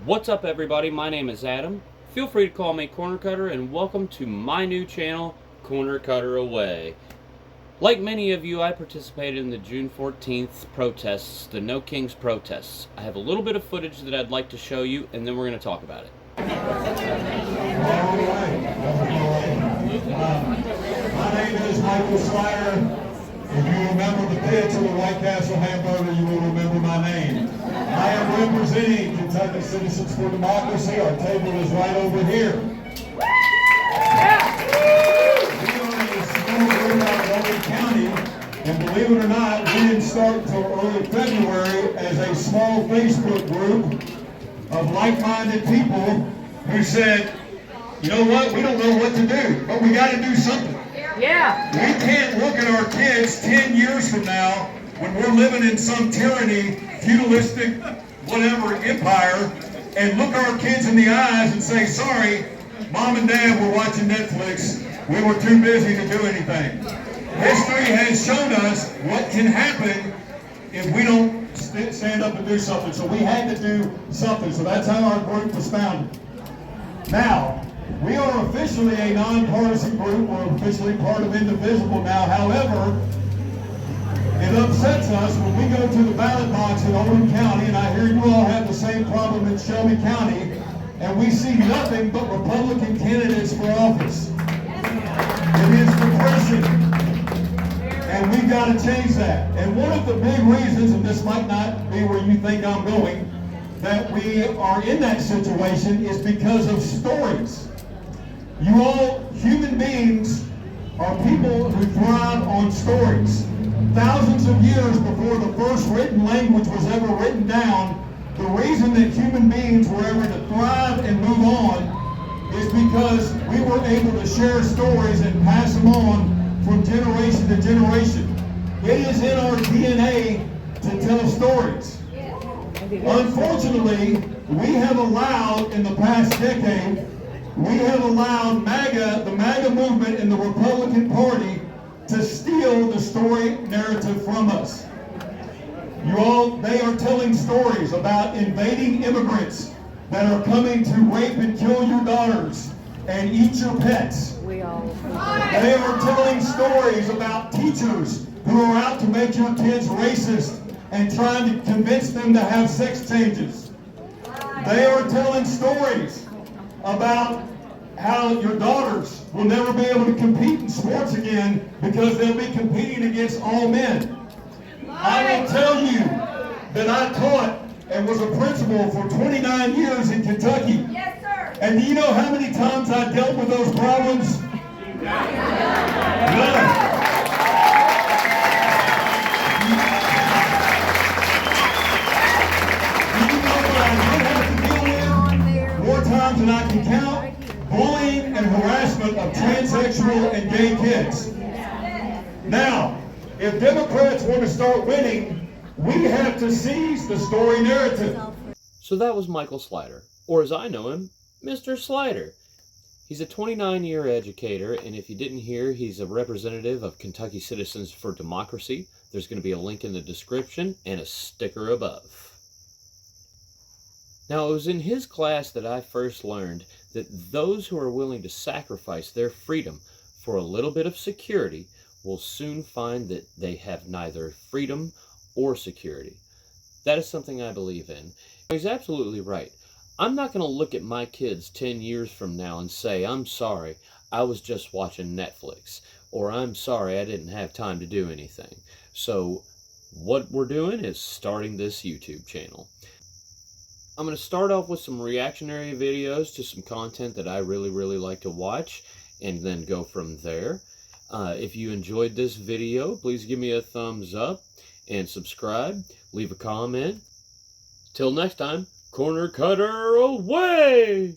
What's up, everybody? My name is Adam. Feel free to call me Corner Cutter, and welcome to my new channel, Corner Cutter Away. Like many of you, I participated in the June 14th protests, the No Kings protests. I have a little bit of footage that I'd like to show you, and then we're going to talk about it. My name is Michael Slider. If you remember the pitch of the White Castle hamburger, you will remember my name. I am representing Kentucky Citizens for Democracy. Our table is right over here. We are a small group out of Shelby County, and believe it or not, we didn't start until early February as a small Facebook group of like-minded people who said, you know what, we don't know what to do, but we got to do something. Yeah. We can't look at our kids 10 years from now when we're living in some tyranny, feudalistic, whatever empire, and look our kids in the eyes and say, sorry, Mom and Dad were watching Netflix. We were too busy to do anything. History has shown us what can happen if we don't stand up and do something. So we had to do something. So that's how our group was founded. Now, we are officially a nonpartisan group. We're officially part of Indivisible now. However, it upsets us when we go to the ballot box in Oldham County, and I hear you all have the same problem in Shelby County, and we see nothing but Republican candidates for office. It is depressing, and we've got to change that. And one of the big reasons, and this might not be where you think I'm going, that we are in that situation is because of stories. You all, human beings, are people who thrive on stories. Thousands of years before the first written language was ever written down, the reason that human beings were able to thrive and move on is because we were able to share stories and pass them on from generation to generation. It is in our DNA to tell stories. Unfortunately, we have allowed, in the past decade, we have allowed the MAGA movement and the Republican Party to steal the story narrative from us. They are telling stories about invading immigrants that are coming to rape and kill your daughters and eat your pets. They are telling stories about teachers who are out to make your kids racist and trying to convince them to have sex changes. They are telling stories about how your daughters will never be able to compete in sports again because they'll be competing against all men. I will tell you that I taught and was a principal for 29 years in Kentucky. Yes, sir. And do you know how many times I dealt with those problems? None. Times than I can count, bullying and harassment of transsexual and gay kids. Now, if Democrats want to start winning, we have to seize the story narrative. So that was Michael Slider, or as I know him, Mr. Slider. He's a 29-year educator, and if you didn't hear, he's a representative of Kentucky Citizens for Democracy. There's going to be a link in the description and a sticker above. Now, it was in his class that I first learned that those who are willing to sacrifice their freedom for a little bit of security will soon find that they have neither freedom or security. That is something I believe in. He's absolutely right. I'm not going to look at my kids 10 years from now and say, I'm sorry, I was just watching Netflix, or I'm sorry, I didn't have time to do anything. So what we're doing is starting this YouTube channel. I'm going to start off with some reactionary videos to some content that I really like to watch, and then go from there. If you enjoyed this video, please give me a thumbs up and subscribe. Leave a comment. Till next time, Corner Cutter away!